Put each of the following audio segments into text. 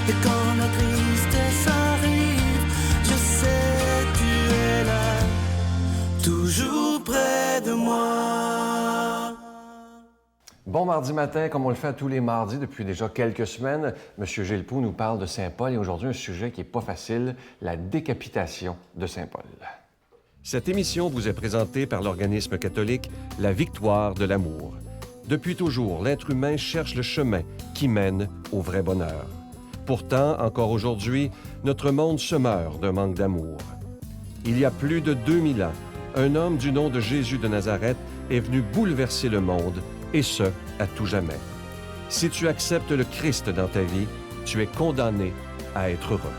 Et quand la tristesse arrive, je sais tu es là, toujours près de moi. Bon mardi matin, comme on le fait tous les mardis depuis déjà quelques semaines, M. Gilles Proulx nous parle de Saint-Paul et aujourd'hui un sujet qui n'est pas facile, la décapitation de Saint-Paul. Cette émission vous est présentée par l'organisme catholique La Victoire de l'amour. Depuis toujours, l'être humain cherche le chemin qui mène au vrai bonheur. Pourtant, encore aujourd'hui, notre monde se meurt d'un manque d'amour. Il y a plus de 2000 ans, un homme du nom de Jésus de Nazareth est venu bouleverser le monde, et ce, à tout jamais. Si tu acceptes le Christ dans ta vie, tu es condamné à être heureux.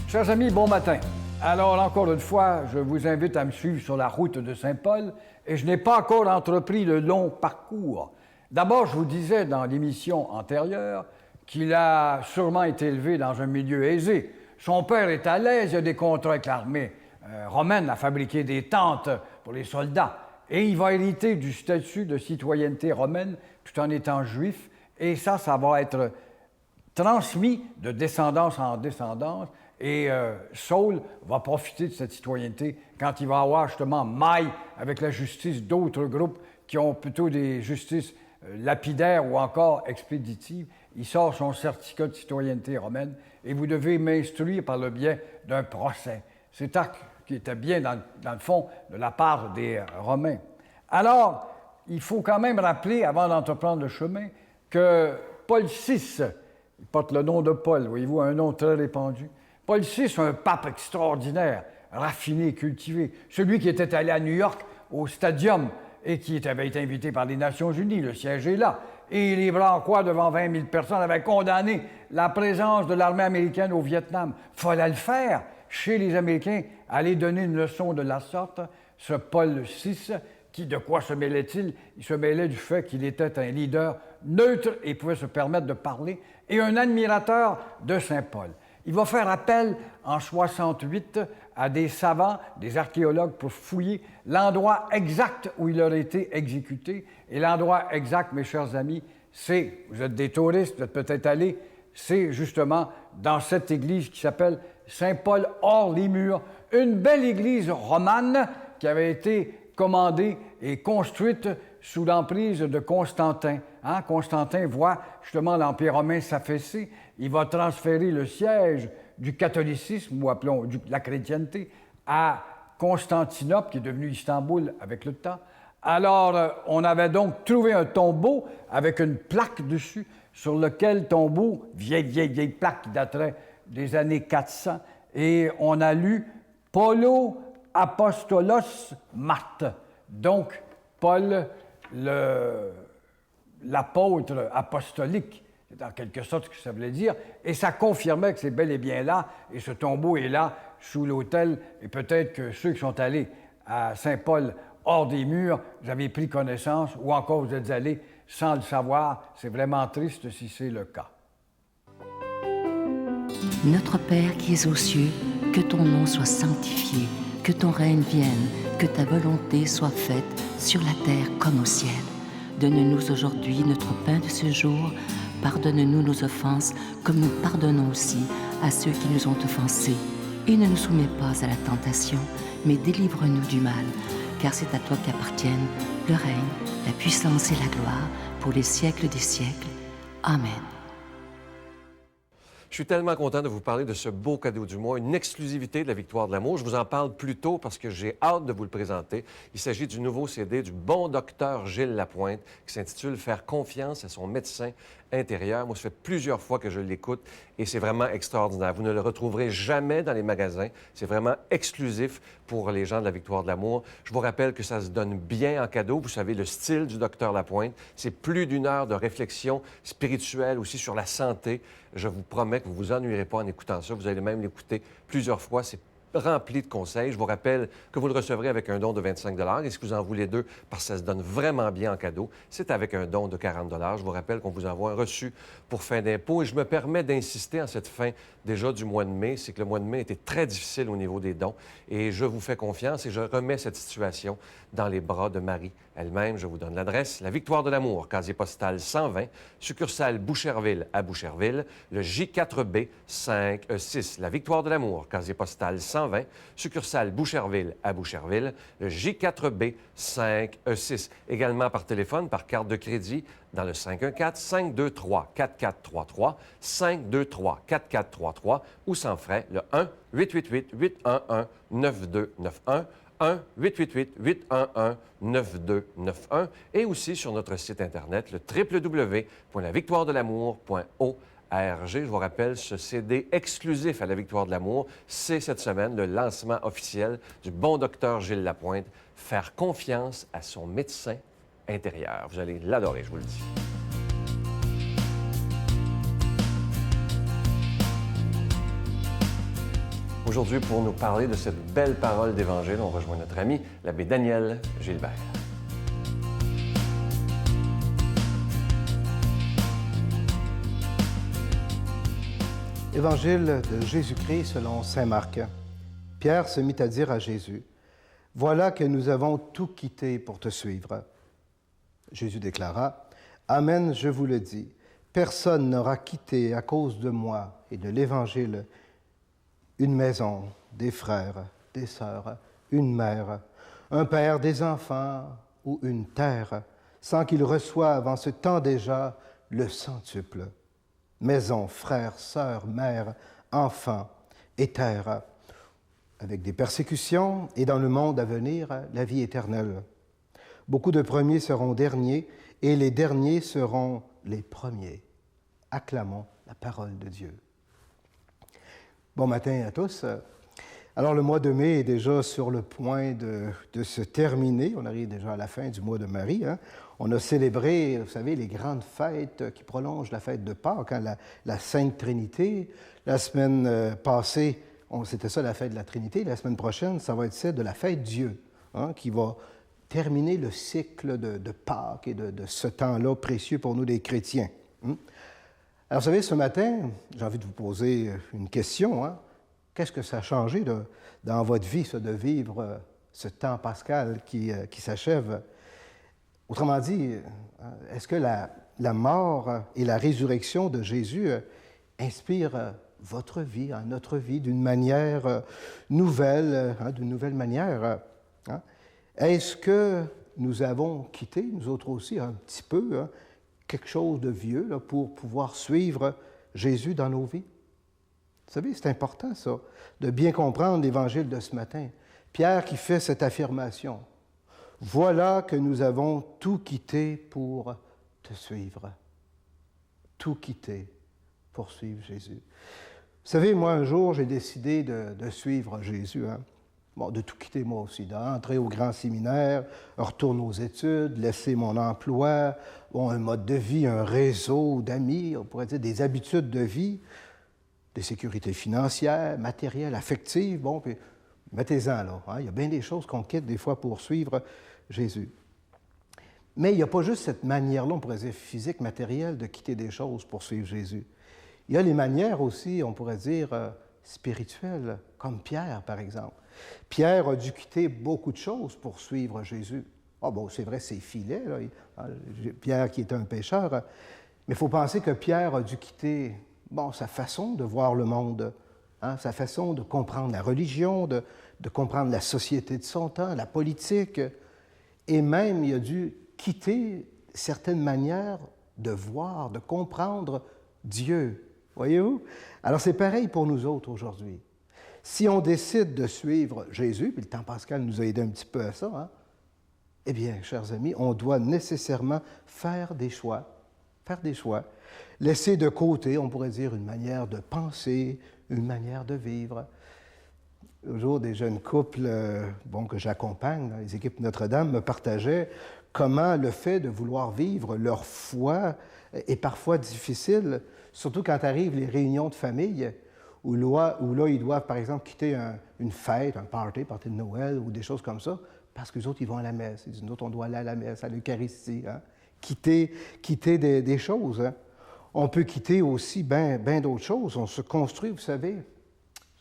Chers amis, bon matin. Alors, encore une fois, je vous invite à me suivre sur la route de Saint-Paul et je n'ai pas encore entrepris le long parcours. D'abord, je vous disais dans l'émission antérieure qu'il a sûrement été élevé dans un milieu aisé. Son père est à l'aise, il a des contrats avec l'armée romaine à fabriquer des tentes pour les soldats. Et il va hériter du statut de citoyenneté romaine tout en étant juif. Et ça va être transmis de descendance en descendance. Et Saul va profiter de cette citoyenneté quand il va avoir justement maille avec la justice d'autres groupes qui ont plutôt des justices lapidaires ou encore expéditives. Il sort son certificat de citoyenneté romaine et vous devez m'instruire par le biais d'un procès. C'est acte qui était bien dans le fond de la part des Romains. Alors, il faut quand même rappeler, avant d'entreprendre le chemin, que Paul VI, il porte le nom de Paul, voyez-vous, un nom très répandu. Paul VI, un pape extraordinaire, raffiné, cultivé, celui qui était allé à New York au Stadium et qui avait été invité par les Nations Unies, le siège est là. Et les bras en croix devant 20 000 personnes avaient condamné la présence de l'armée américaine au Vietnam. Il fallait le faire chez les Américains, aller donner une leçon de la sorte. Ce Paul VI, de quoi se mêlait-il? Il se mêlait du fait qu'il était un leader neutre et pouvait se permettre de parler, et un admirateur de Saint-Paul. Il va faire appel en 68 à des savants, des archéologues, pour fouiller l'endroit exact où il aurait été exécuté. Et l'endroit exact, mes chers amis, c'est, vous êtes des touristes, vous êtes peut-être allés, c'est justement dans cette église qui s'appelle Saint-Paul hors les murs, une belle église romane qui avait été commandée et construite sous l'emprise de Constantin. Constantin voit justement l'Empire romain s'affaisser. Il va transférer le siège du catholicisme, ou appelons la chrétienté, à Constantinople, qui est devenu Istanbul avec le temps. Alors, on avait donc trouvé un tombeau avec une plaque dessus, sur lequel tombeau, vieille plaque qui daterait des années 400, et on a lu « Paulo Apostolos Marthe ». Donc, Paul, l'apôtre apostolique, c'est en quelque sorte ce que ça voulait dire, et ça confirmait que c'est bel et bien là, et ce tombeau est là, sous l'autel, et peut-être que ceux qui sont allés à Saint-Paul, hors des murs, vous avez pris connaissance, ou encore vous êtes allés sans le savoir. C'est vraiment triste si c'est le cas. Notre Père qui es aux cieux, que ton nom soit sanctifié, que ton règne vienne, que ta volonté soit faite sur la terre comme au ciel. Donne-nous aujourd'hui notre pain de ce jour. Pardonne-nous nos offenses, comme nous pardonnons aussi à ceux qui nous ont offensés. Et ne nous soumets pas à la tentation, mais délivre-nous du mal, car c'est à toi qu'appartiennent le règne, la puissance et la gloire, pour les siècles des siècles. Amen. Je suis tellement content de vous parler de ce beau cadeau du mois, une exclusivité de la Victoire de l'amour. Je vous en parle plus tôt parce que j'ai hâte de vous le présenter. Il s'agit du nouveau CD du bon docteur Gilles Lapointe qui s'intitule « Faire confiance à son médecin intérieur ». Moi, ça fait plusieurs fois que je l'écoute et c'est vraiment extraordinaire. Vous ne le retrouverez jamais dans les magasins. C'est vraiment exclusif pour les gens de la Victoire de l'amour. Je vous rappelle que ça se donne bien en cadeau. Vous savez, le style du docteur Lapointe, c'est plus d'1 heure de réflexion spirituelle aussi sur la santé. Je vous promets que vous ne vous ennuierez pas en écoutant ça. Vous allez même l'écouter plusieurs fois. C'est rempli de conseils. Je vous rappelle que vous le recevrez avec un don de 25 et si vous en voulez 2, parce que ça se donne vraiment bien en cadeau, c'est avec un don de 40 Je vous rappelle qu'on vous envoie un reçu pour fin d'impôt et je me permets d'insister en cette fin déjà du mois de mai, c'est que le mois de mai était très difficile au niveau des dons et je vous fais confiance et je remets cette situation dans les bras de Marie elle-même. Je vous donne l'adresse, la Victoire de l'amour, casier postal 120, succursale Boucherville à Boucherville, le J4B 5E6. La Victoire de l'amour, casier postal 120, succursale Boucherville à Boucherville, le J4B 5E6. Également par téléphone, par carte de crédit, dans le 514-523-4433, 523-4433 ou sans frais, le 1-888-811-9291, 1-888-811-9291 et aussi sur notre site Internet, le www.lavictoiredelamour.org. Je vous rappelle, ce CD exclusif à la Victoire de l'amour, c'est cette semaine le lancement officiel du bon docteur Gilles Lapointe, faire confiance à son médecin intérieur. Vous allez l'adorer, je vous le dis. Aujourd'hui, pour nous parler de cette belle parole d'Évangile, on rejoint notre ami, l'abbé Daniel Gilbert. Évangile de Jésus-Christ selon saint Marc. Pierre se mit à dire à Jésus, « Voilà que nous avons tout quitté pour te suivre. » Jésus déclara, « Amen, je vous le dis, personne n'aura quitté à cause de moi et de l'Évangile une maison, des frères, des sœurs, une mère, un père, des enfants ou une terre, sans qu'il reçoive en ce temps déjà le centuple. Maison, frères, sœurs, mères, enfants et terre, avec des persécutions et dans le monde à venir, la vie éternelle. Beaucoup de premiers seront derniers et les derniers seront les premiers. Acclamons la parole de Dieu. Bon matin à tous. Alors, le mois de mai est déjà sur le point de se terminer. On arrive déjà à la fin du mois de Marie. Hein? On a célébré, vous savez, les grandes fêtes qui prolongent la fête de Pâques, hein, la Sainte Trinité. La semaine passée, c'était ça la fête de la Trinité. La semaine prochaine, ça va être celle de la fête Dieu, hein, qui va terminer le cycle de Pâques et de ce temps-là précieux pour nous, les chrétiens. Hein? Alors, vous savez, ce matin, j'ai envie de vous poser une question. Hein? Qu'est-ce que ça a changé dans votre vie, ça, de vivre ce temps pascal qui s'achève? Autrement dit, est-ce que la mort et la résurrection de Jésus inspirent votre vie, hein, notre vie, d'une manière nouvelle, hein, d'une nouvelle manière? Hein? Est-ce que nous avons quitté, nous autres aussi, un petit peu, hein, quelque chose de vieux là, pour pouvoir suivre Jésus dans nos vies? Vous savez, c'est important, ça, de bien comprendre l'Évangile de ce matin. Pierre qui fait cette affirmation. « Voilà que nous avons tout quitté pour te suivre. » Tout quitté pour suivre Jésus. Vous savez, moi, un jour, j'ai décidé de suivre Jésus. Hein? Bon, de tout quitter moi aussi, d'entrer au grand séminaire, retourner aux études, laisser mon emploi, bon, un mode de vie, un réseau d'amis, on pourrait dire des habitudes de vie, des sécurités financières, matérielles, affectives, bon, puis mettez-en là. Hein? Il y a bien des choses qu'on quitte des fois pour suivre Jésus. Mais il n'y a pas juste cette manière-là, on pourrait dire physique, matérielle, de quitter des choses pour suivre Jésus. Il y a les manières aussi, on pourrait dire, spirituelles, comme Pierre, par exemple. Pierre a dû quitter beaucoup de choses pour suivre Jésus. Ah bon, c'est vrai, ses filets, là. Pierre qui était un pécheur, mais il faut penser que Pierre a dû quitter, bon, sa façon de voir le monde, hein, sa façon de comprendre la religion, de comprendre la société de son temps, la politique, et même il a dû quitter certaines manières de voir, de comprendre Dieu. Voyez-vous? Alors c'est pareil pour nous autres aujourd'hui. Si on décide de suivre Jésus, puis le temps pascal nous a aidé un petit peu à ça, hein, eh bien, chers amis, on doit nécessairement faire des choix. Faire des choix. Laisser de côté, on pourrait dire, une manière de penser, une manière de vivre. Un jour, des jeunes couples que j'accompagne, les équipes Notre-Dame, me partageaient comment le fait de vouloir vivre leur foi est parfois difficile, surtout quand arrivent les réunions de famille, où là, ils doivent, par exemple, quitter une fête, un party de Noël ou des choses comme ça, parce que les autres, ils vont à la messe. Ils disent, nous autres, on doit aller à la messe, à l'Eucharistie. Hein? Quitter des choses. Hein? On peut quitter aussi bien d'autres choses. On se construit, vous savez.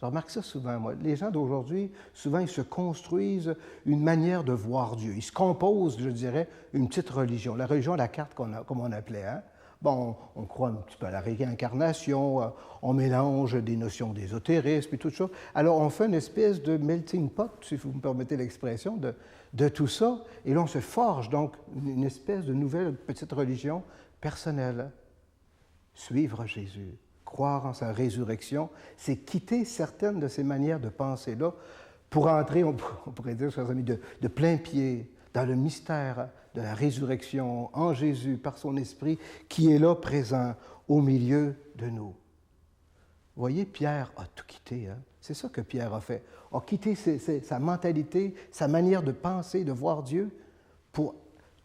Je remarque ça souvent, moi. Les gens d'aujourd'hui, souvent, ils se construisent une manière de voir Dieu. Ils se composent, je dirais, une petite religion. La religion à la carte, comme on appelait. Hein? Bon, on croit un petit peu à la réincarnation, on mélange des notions d'ésotérisme et tout ça. Alors, on fait une espèce de melting pot, si vous me permettez l'expression, de tout ça. Et là, on se forge donc une espèce de nouvelle petite religion personnelle. Suivre Jésus, croire en sa résurrection, c'est quitter certaines de ces manières de penser-là pour entrer, on pourrait dire, chers amis, de plein pied dans le mystère de la résurrection en Jésus, par son Esprit, qui est là, présent, au milieu de nous. Vous voyez, Pierre a tout quitté. Hein? C'est ça que Pierre a fait. A quitté sa mentalité, sa manière de penser, de voir Dieu, pour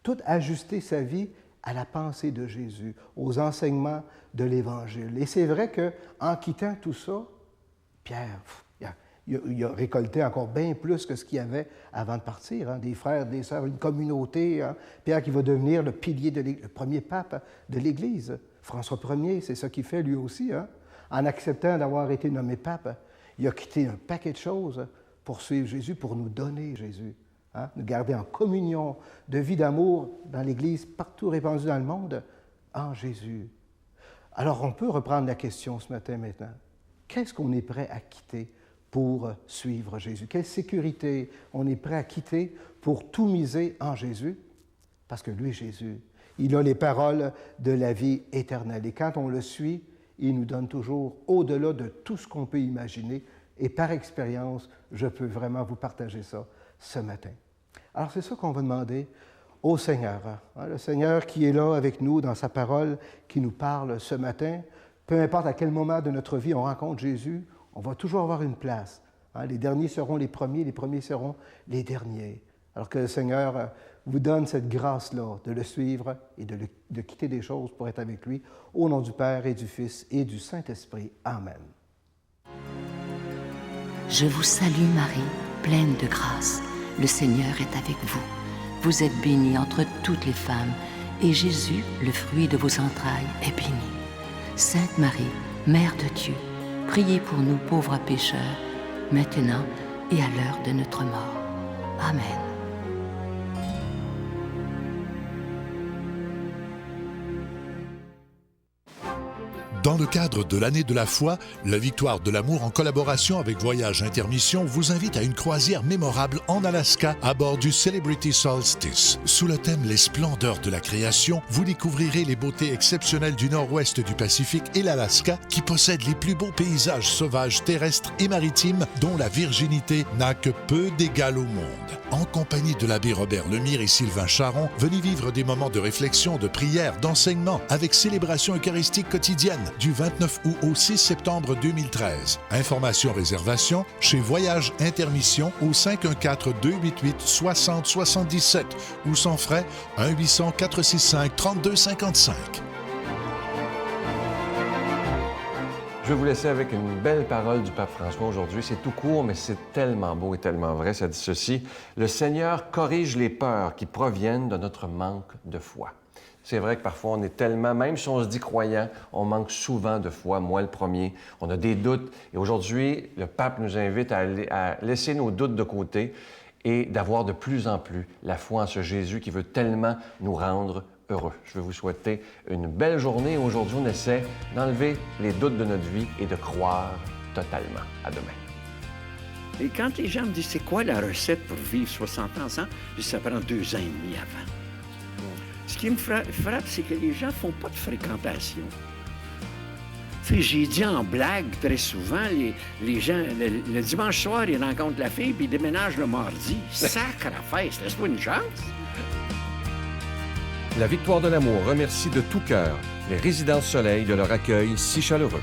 tout ajuster sa vie à la pensée de Jésus, aux enseignements de l'Évangile. Et c'est vrai qu'en quittant tout ça, Pierre, il a récolté encore bien plus que ce qu'il y avait avant de partir. Hein? Des frères, des sœurs, une communauté. Hein? Pierre qui va devenir le pilier, le premier pape de l'Église. François Ier, c'est ça qu'il fait lui aussi. Hein? En acceptant d'avoir été nommé pape, il a quitté un paquet de choses pour suivre Jésus, pour nous donner Jésus. Hein? Nous garder en communion de vie d'amour dans l'Église, partout répandue dans le monde, en Jésus. Alors on peut reprendre la question ce matin maintenant. Qu'est-ce qu'on est prêt à quitter pour suivre Jésus? Quelle sécurité on est prêt à quitter pour tout miser en Jésus? Parce que lui, Jésus, il a les paroles de la vie éternelle. Et quand on le suit, il nous donne toujours au-delà de tout ce qu'on peut imaginer. Et par expérience, je peux vraiment vous partager ça ce matin. Alors c'est ça qu'on va demander au Seigneur. Hein? Le Seigneur qui est là avec nous dans sa parole, qui nous parle ce matin. Peu importe à quel moment de notre vie on rencontre Jésus, on va toujours avoir une place. Hein? Les derniers seront les premiers seront les derniers. Alors que le Seigneur vous donne cette grâce-là de le suivre et de quitter des choses pour être avec lui. Au nom du Père et du Fils et du Saint-Esprit. Amen. Je vous salue Marie, pleine de grâce. Le Seigneur est avec vous. Vous êtes bénie entre toutes les femmes, et Jésus, le fruit de vos entrailles, est béni. Sainte Marie, Mère de Dieu, priez pour nous pauvres pécheurs, maintenant et à l'heure de notre mort. Amen. Dans le cadre de l'année de la foi, la Victoire de l'amour, en collaboration avec Voyage Intermission, vous invite à une croisière mémorable en Alaska à bord du Celebrity Solstice. Sous le thème « Les splendeurs de la création », vous découvrirez les beautés exceptionnelles du nord-ouest du Pacifique et l'Alaska, qui possède les plus beaux paysages sauvages terrestres et maritimes, dont la virginité n'a que peu d'égal au monde. En compagnie de l'abbé Robert Lemire et Sylvain Charon, venez vivre des moments de réflexion, de prière, d'enseignement, avec célébration eucharistique quotidienne, du 29 août au 6 septembre 2013. Informations, réservations chez Voyage Intermission au 514-288-6077 ou sans frais 1-800-465-3255. Je vais vous laisser avec une belle parole du pape François aujourd'hui. C'est tout court, mais c'est tellement beau et tellement vrai. Ça dit ceci: le Seigneur corrige les peurs qui proviennent de notre manque de foi. C'est vrai que parfois, on est tellement, même si on se dit croyant, on manque souvent de foi, moi le premier. On a des doutes. Et aujourd'hui, le pape nous invite à laisser nos doutes de côté et d'avoir de plus en plus la foi en ce Jésus qui veut tellement nous rendre heureux. Je veux vous souhaiter une belle journée. Aujourd'hui, on essaie d'enlever les doutes de notre vie et de croire totalement. À demain. Et quand les gens me disent, c'est quoi la recette pour vivre 60 ans ensemble? Je dis, ça prend 2 ans et demi avant. Ce qui me frappe, c'est que les gens ne font pas de fréquentation. Tu sais, j'ai dit en blague très souvent, les gens, le dimanche soir, ils rencontrent la fille puis ils déménagent le mardi. Sacre à fesse, laisse-moi une chance. La Victoire de l'amour remercie de tout cœur les Résidences Soleil de leur accueil si chaleureux.